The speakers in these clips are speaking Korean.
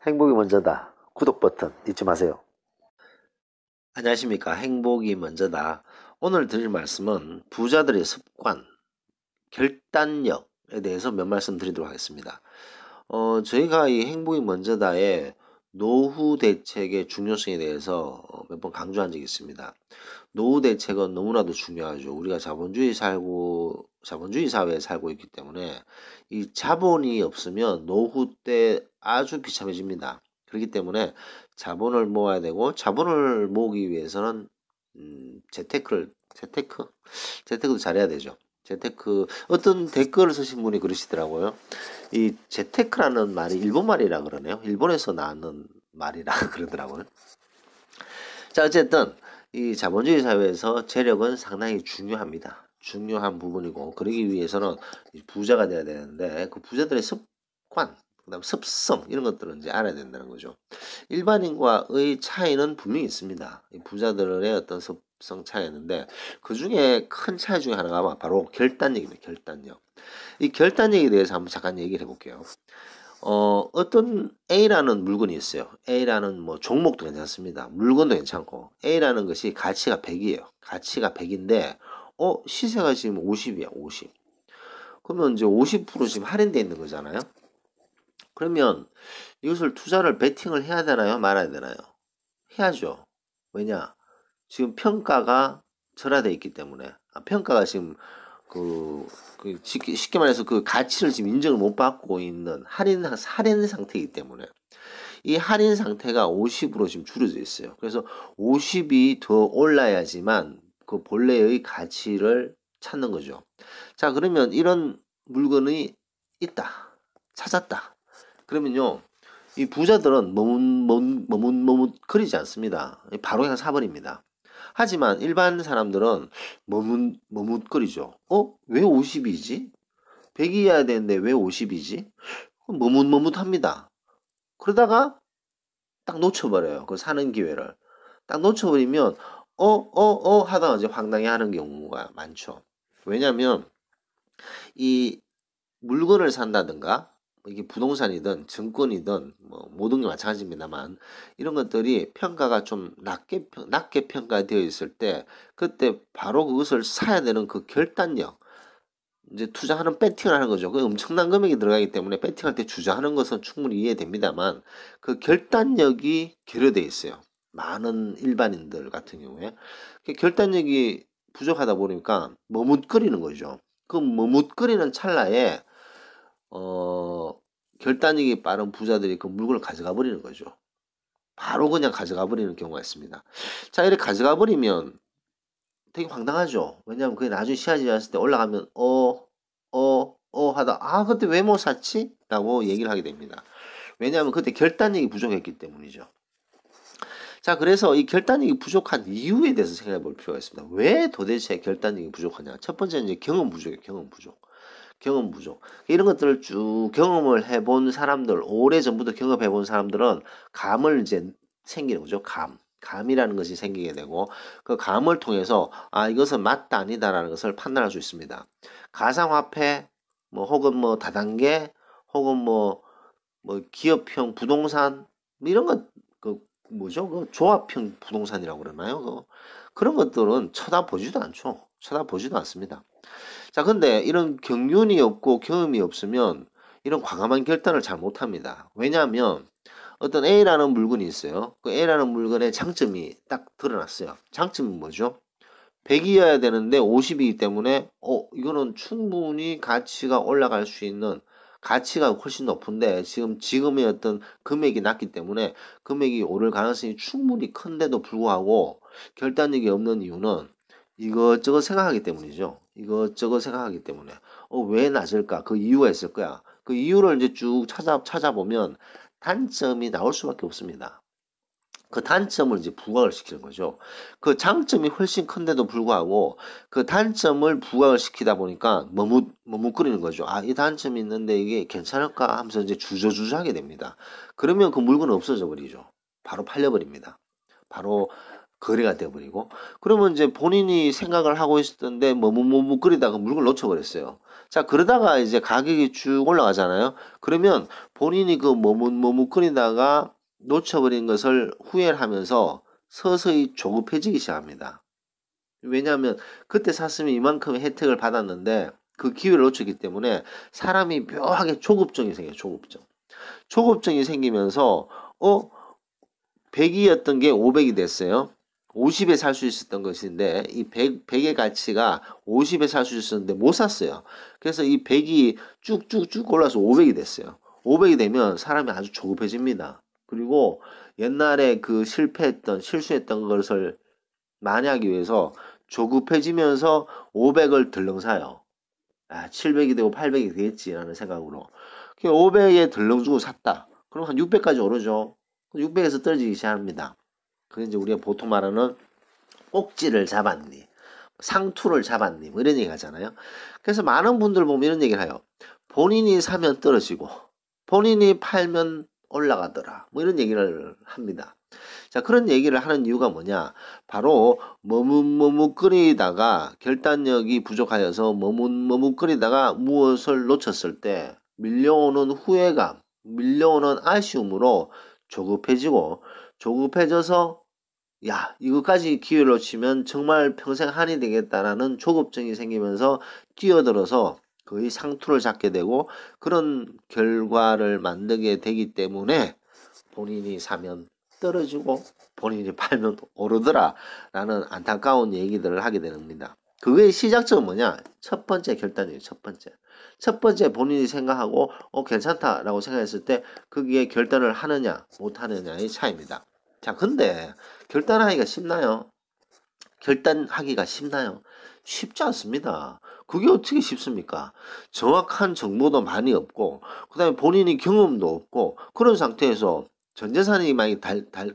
행복이 먼저다. 구독 버튼 잊지 마세요. 안녕하십니까. 행복이 먼저다. 오늘 드릴 말씀은 부자들의 습관, 결단력에 대해서 몇 말씀 드리도록 하겠습니다. 저희가 이 행복이 먼저다의 노후 대책의 중요성에 대해서 몇 번 강조한 적이 있습니다. 노후 대책은 너무나도 중요하죠. 우리가 자본주의 사회에 살고 있기 때문에 이 자본이 없으면 노후 때 아주 비참해집니다. 그렇기 때문에 자본을 모아야 되고, 자본을 모으기 위해서는 재테크도 잘해야 되죠. 어떤 댓글을 쓰신 분이 그러시더라고요. 이 재테크라는 말이 일본 말이라 그러네요. 일본에서 나는 말이라 그러더라고요. 자, 어쨌든 이 자본주의 사회에서 재력은 상당히 중요합니다. 중요한 부분이고, 그러기 위해서는 부자가 돼야 되는데, 그 부자들의 습관, 그다음 습성 이런 것들은 이제 알아야 된다는 거죠. 일반인과의 차이는 분명히 있습니다. 이 부자들의 어떤 습성 차이였는데, 그 중에 큰 차이 중에 하나가 바로 결단력입니다. 결단력. 이 결단력에 대해서 한번 잠깐 얘기를 해볼게요. 어떤 A라는 물건이 있어요. A라는 뭐 종목도 괜찮습니다. 물건도 괜찮고, A라는 것이 가치가 100이에요. 가치가 100인데, 시세가 지금 50이야, 50. 그러면 이제 50% 지금 할인되어 있는 거잖아요. 그러면 이것을 투자를 베팅을 해야 되나요? 말아야 되나요? 해야죠. 왜냐? 지금 평가가 절하되어 있기 때문에. 평가가 지금 쉽게 말해서 그 가치를 지금 인정을 못 받고 있는 할인 상태이기 때문에 이 할인 상태가 50으로 지금 줄어져 있어요. 그래서 50이 더 올라야지만 그 본래의 가치를 찾는 거죠. 자, 그러면 이런 물건이 있다. 찾았다. 그러면요, 이 부자들은 머뭇거리지 않습니다. 바로 그냥 사버립니다. 하지만 일반 사람들은 머뭇거리죠. 왜 50이지? 100이어야 되는데 왜 50이지? 머뭇합니다. 그러다가 딱 놓쳐버려요. 그 사는 기회를. 딱 놓쳐버리면 하다가 이제 황당해하는 경우가 많죠. 왜냐하면 이 물건을 산다든가 이게 부동산이든 증권이든 뭐 모든 게 마찬가지입니다만 이런 것들이 평가가 좀 낮게 평가되어 있을 때 그때 바로 그것을 사야 되는 그 결단력, 이제 투자하는 배팅을 하는 거죠. 그 엄청난 금액이 들어가기 때문에 배팅할 때 주저하는 것은 충분히 이해됩니다만 그 결단력이 결여돼 있어요. 많은 일반인들 같은 경우에 그 결단력이 부족하다 보니까 머뭇거리는 거죠. 그 머뭇거리는 찰나에 결단력이 빠른 부자들이 그 물건을 가져가 버리는 거죠. 바로 그냥 가져가 버리는 경우가 있습니다. 자, 이렇게 가져가 버리면 되게 황당하죠. 왜냐하면 그게 나중에 시야지 왔을 때 올라가면 하다 그때 왜 못 샀지? 라고 얘기를 하게 됩니다. 왜냐하면 그때 결단력이 부족했기 때문이죠. 자, 그래서 이 결단력이 부족한 이유에 대해서 생각해 볼 필요가 있습니다. 왜 도대체 결단력이 부족하냐? 첫 번째는 이제 경험 부족이에요. 경험 부족. 이런 것들을 쭉 경험을 해본 사람들, 오래전부터 경험해본 사람들은 감을 이제 생기는 거죠. 감이라는 것이 생기게 되고 그 감을 통해서 이것은 맞다 아니다라는 것을 판단할 수 있습니다. 가상화폐 뭐 혹은 뭐 다단계 혹은 뭐 기업형 부동산 이런 것그 뭐죠? 그 조합형 부동산이라고 그러나요? 그런 것들은 쳐다보지도 않죠. 쳐다보지도 않습니다. 자, 근데 이런 경륜이 없고 경험이 없으면 이런 과감한 결단을 잘 못합니다. 왜냐하면 어떤 A라는 물건이 있어요. 그 A라는 물건의 장점이 딱 드러났어요. 장점은 뭐죠? 100이어야 되는데 50이기 때문에 이거는 충분히 가치가 올라갈 수 있는 가치가 훨씬 높은데 지금의 어떤 금액이 낮기 때문에 금액이 오를 가능성이 충분히 큰데도 불구하고 결단력이 없는 이유는 이것저것 생각하기 때문이죠. 이것저것 생각하기 때문에 왜 낮을까? 그 이유가 있을 거야. 그 이유를 이제 쭉 찾아보면 단점이 나올 수밖에 없습니다. 그 단점을 이제 부각을 시키는 거죠. 그 장점이 훨씬 큰데도 불구하고 그 단점을 부각을 시키다 보니까 머뭇거리는 거죠. 이 단점이 있는데 이게 괜찮을까 하면서 이제 주저주저하게 됩니다. 그러면 그 물건은 없어져 버리죠. 바로 팔려버립니다. 바로 거래가 되어버리고 그러면 이제 본인이 생각을 하고 있었던데 머뭇머뭇거리다가 물건을 놓쳐버렸어요. 자, 그러다가 이제 가격이 쭉 올라가잖아요. 그러면 본인이 그 머뭇머뭇거리다가 놓쳐버린 것을 후회를 하면서 서서히 조급해지기 시작합니다. 왜냐하면 그때 샀으면 이만큼의 혜택을 받았는데 그 기회를 놓쳤기 때문에 사람이 묘하게 조급증이 생겨요. 조급증. 조급증이 생기면서 100이었던 게 500이 됐어요. 50에 살 수 있었던 것인데 이 100의 가치가 50에 살 수 있었는데 못 샀어요. 그래서 이 100이 쭉쭉쭉 올라서 500이 됐어요. 500이 되면 사람이 아주 조급해집니다. 그리고 옛날에 그 실수했던 것을 만회하기 위해서 조급해지면서 500을 들렁 사요. 700이 되고 800이 되겠지라는 생각으로. 500에 들렁 주고 샀다. 그럼 한 600까지 오르죠. 600에서 떨어지기 시작합니다. 그게 이제 우리가 보통 말하는 꼭지를 잡았니, 상투를 잡았니, 뭐 이런 얘기 하잖아요. 그래서 많은 분들 보면 이런 얘기를 해요. 본인이 사면 떨어지고, 본인이 팔면 올라가더라. 뭐 이런 얘기를 합니다. 자, 그런 얘기를 하는 이유가 뭐냐? 바로 머뭇머뭇거리다가 결단력이 부족하여서 머뭇머뭇거리다가 무엇을 놓쳤을 때 밀려오는 후회감, 밀려오는 아쉬움으로 조급해져서 야, 이거까지 기회를 놓치면 정말 평생 한이 되겠다라는 조급증이 생기면서 뛰어들어서 거의 상투를 잡게 되고 그런 결과를 만들게 되기 때문에 본인이 사면 떨어지고 본인이 팔면 오르더라 라는 안타까운 얘기들을 하게 됩니다. 그거의 시작점은 뭐냐? 첫 번째 결단이에요. 첫 번째 본인이 생각하고 괜찮다라고 생각했을 때 거기에 결단을 하느냐 못 하느냐의 차이입니다. 자, 근데 결단하기가 쉽나요? 결단하기가 쉽나요? 쉽지 않습니다. 그게 어떻게 쉽습니까? 정확한 정보도 많이 없고 그 다음에 본인이 경험도 없고 그런 상태에서 전 재산이 많이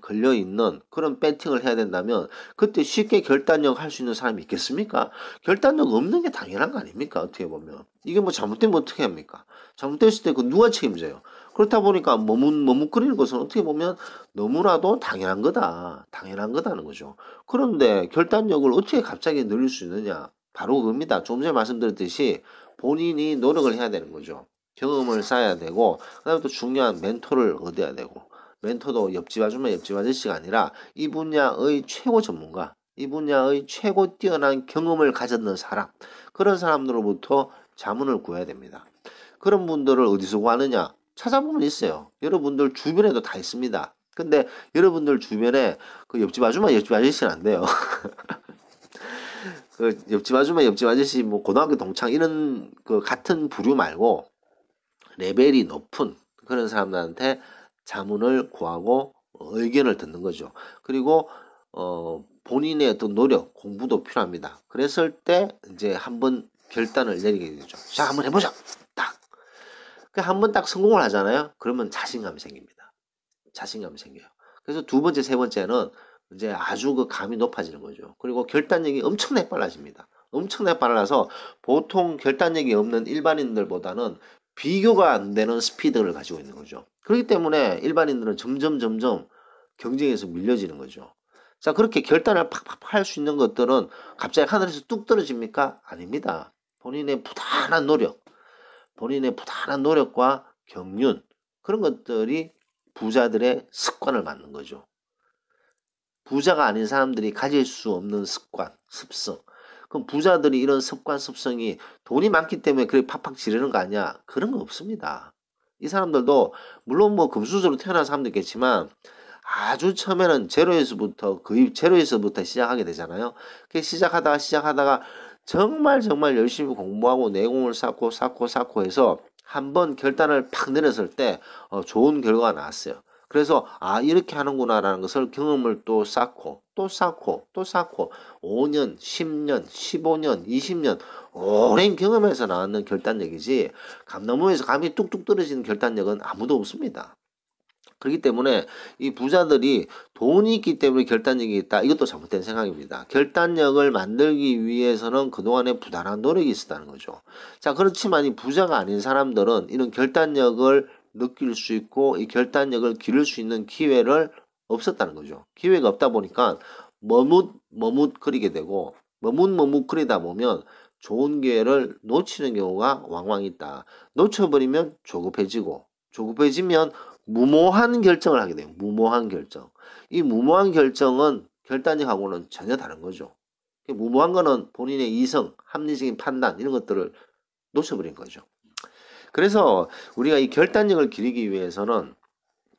걸려있는 그런 배팅을 해야 된다면 그때 쉽게 결단력 할 수 있는 사람이 있겠습니까? 결단력 없는 게 당연한 거 아닙니까? 어떻게 보면. 이게 뭐 잘못되면 어떻게 합니까? 잘못됐을 때 그 누가 책임져요? 그렇다 보니까 머뭇거리는 것은 어떻게 보면 너무나도 당연한 거다는 거죠. 그런데 결단력을 어떻게 갑자기 늘릴 수 있느냐? 바로 그겁니다. 좀 전에 말씀드렸듯이 본인이 노력을 해야 되는 거죠. 경험을 쌓아야 되고 그다음에 또 중요한 멘토를 얻어야 되고 멘토도 옆집 아저씨가 아니라 이 분야의 최고 전문가, 이 분야의 최고 뛰어난 경험을 가졌는 사람, 그런 사람들로부터 자문을 구해야 됩니다. 그런 분들을 어디서 구하느냐? 찾아보면 있어요. 여러분들 주변에도 다 있습니다. 근데 여러분들 주변에 그 옆집 아저씨는 안 돼요. 그 옆집 아저씨, 뭐 고등학교 동창 이런 그 같은 부류 말고 레벨이 높은 그런 사람들한테 자문을 구하고 의견을 듣는 거죠. 그리고 본인의 어떤 노력, 공부도 필요합니다. 그랬을 때 이제 한번 결단을 내리게 되죠. 자, 한번 해보자. 딱. 한번 딱 성공을 하잖아요. 그러면 자신감이 생깁니다. 자신감이 생겨요. 그래서 두 번째, 세 번째는 이제 아주 그 감이 높아지는 거죠. 그리고 결단력이 엄청나게 빨라집니다. 엄청나게 빨라서 보통 결단력이 없는 일반인들보다는 비교가 안 되는 스피드를 가지고 있는 거죠. 그렇기 때문에 일반인들은 점점 경쟁에서 밀려지는 거죠. 자, 그렇게 결단을 팍팍 할 수 있는 것들은 갑자기 하늘에서 뚝 떨어집니까? 아닙니다. 본인의 부단한 노력과 경륜, 그런 것들이 부자들의 습관을 만든 거죠. 부자가 아닌 사람들이 가질 수 없는 습성. 그럼 부자들이 이런 습성이 돈이 많기 때문에 그렇게 팍팍 지르는 거 아니야? 그런 거 없습니다. 이 사람들도 물론 뭐 금수저로 태어난 사람도 있겠지만 아주 처음에는 거의 제로에서부터 시작하게 되잖아요. 그 시작하다가 정말 열심히 공부하고 내공을 쌓고 해서 한번 결단을 팍 내렸을 때 좋은 결과가 나왔어요. 그래서 이렇게 하는구나라는 것을 경험을 또 쌓고 5년, 10년, 15년, 20년 오랜 경험에서 나왔는 결단력이지 감나무에서 감이 뚝뚝 떨어지는 결단력은 아무도 없습니다. 그렇기 때문에 이 부자들이 돈이 있기 때문에 결단력이 있다. 이것도 잘못된 생각입니다. 결단력을 만들기 위해서는 그동안에 부단한 노력이 있었다는 거죠. 자, 그렇지만 이 부자가 아닌 사람들은 이런 결단력을 느낄 수 있고 이 결단력을 기를 수 있는 기회를 없었다는 거죠. 기회가 없다 보니까 머뭇거리게 되고 머뭇거리다 보면 좋은 기회를 놓치는 경우가 왕왕 있다. 놓쳐버리면 조급해지면 무모한 결정을 하게 돼요. 무모한 결정. 이 무모한 결정은 결단력하고는 전혀 다른 거죠. 무모한 거는 본인의 이성, 합리적인 판단 이런 것들을 놓쳐버린 거죠. 그래서 우리가 이 결단력을 기르기 위해서는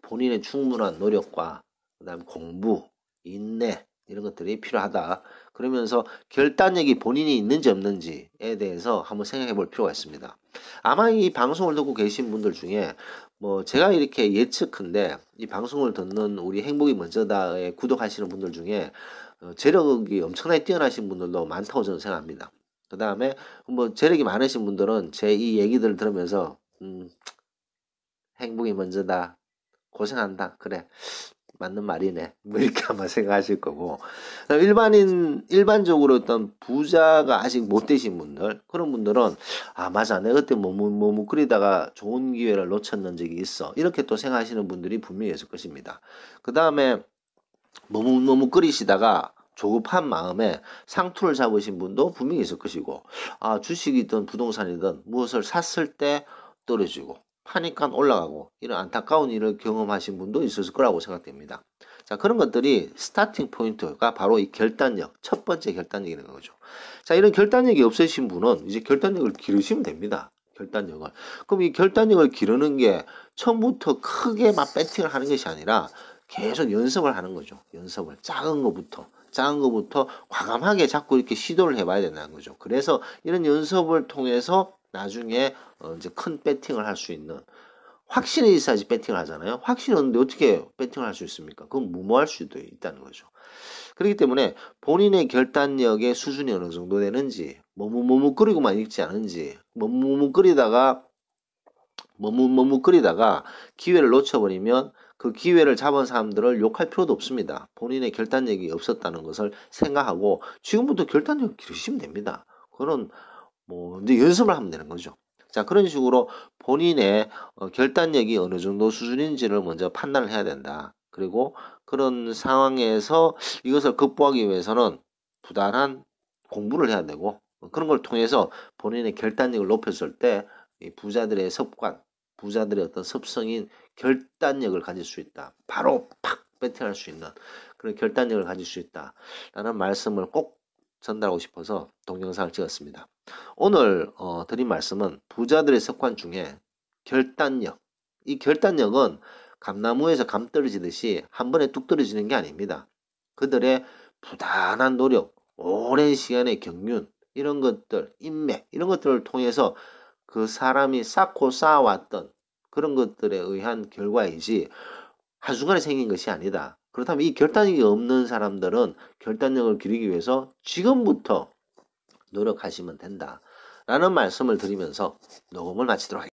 본인의 충분한 노력과 그다음 공부, 인내 이런 것들이 필요하다. 그러면서 결단력이 본인이 있는지 없는지에 대해서 한번 생각해 볼 필요가 있습니다. 아마 이 방송을 듣고 계신 분들 중에 뭐 제가 이렇게 예측한데 이 방송을 듣는 우리 행복이 먼저다에 구독하시는 분들 중에 재력이 엄청나게 뛰어나신 분들도 많다고 저는 생각합니다. 그 다음에 뭐 재력이 많으신 분들은 제 이 얘기들을 들으면서 행복이 먼저다. 고생한다. 그래. 맞는 말이네. 뭐 이렇게 아마 생각하실 거고. 일반적으로 어떤 부자가 아직 못 되신 분들, 그런 분들은, 아, 맞아. 내가 그때 머뭇거리다가 좋은 기회를 놓쳤는 적이 있어. 이렇게 또 생각하시는 분들이 분명히 있을 것입니다. 그 다음에 머뭇거리시다가 조급한 마음에 상투를 잡으신 분도 분명히 있을 것이고, 아, 주식이든 부동산이든 무엇을 샀을 때 떨어지고, 파니까 올라가고 이런 안타까운 일을 경험하신 분도 있었을 거라고 생각됩니다. 자, 그런 것들이 스타팅 포인트가 바로 이 결단력, 첫 번째 결단력이라는 거죠. 자, 이런 결단력이 없으신 분은 이제 결단력을 기르시면 됩니다. 결단력을. 그럼 이 결단력을 기르는 게 처음부터 크게 막 배팅을 하는 것이 아니라 계속 연습을 하는 거죠. 연습을. 작은 거부터 과감하게 자꾸 이렇게 시도를 해봐야 된다는 거죠. 그래서 이런 연습을 통해서 나중에 이제 큰 배팅을 할 수 있는 확신이 있어야지 배팅을 하잖아요. 확신이 없는데 어떻게 배팅을 할 수 있습니까? 그건 무모할 수도 있다는 거죠. 그렇기 때문에 본인의 결단력의 수준이 어느 정도 되는지 머뭇머뭇거리고만 있지 않은지 머뭇머뭇거리다가 기회를 놓쳐버리면 그 기회를 잡은 사람들을 욕할 필요도 없습니다. 본인의 결단력이 없었다는 것을 생각하고 지금부터 결단력을 기르시면 됩니다. 그거는 뭐 이제 연습을 하면 되는 거죠. 자, 그런 식으로 본인의 결단력이 어느 정도 수준인지를 먼저 판단을 해야 된다. 그리고 그런 상황에서 이것을 극복하기 위해서는 부단한 공부를 해야 되고 그런 걸 통해서 본인의 결단력을 높였을 때 이 부자들의 습관, 부자들의 어떤 습성인 결단력을 가질 수 있다. 바로 팍 배팅할 수 있는 그런 결단력을 가질 수 있다라는 말씀을 꼭 전달하고 싶어서 동영상을 찍었습니다. 오늘 드린 말씀은 부자들의 습관 중에 결단력. 이 결단력은 감나무에서 감 떨어지듯이 한 번에 뚝 떨어지는 게 아닙니다. 그들의 부단한 노력, 오랜 시간의 경륜, 이런 것들, 인맥, 이런 것들을 통해서 그 사람이 쌓고 쌓아왔던 그런 것들에 의한 결과이지 한순간에 생긴 것이 아니다. 그렇다면 이 결단력이 없는 사람들은 결단력을 기르기 위해서 지금부터 노력하시면 된다. 라는 말씀을 드리면서 녹음을 마치도록 하겠습니다.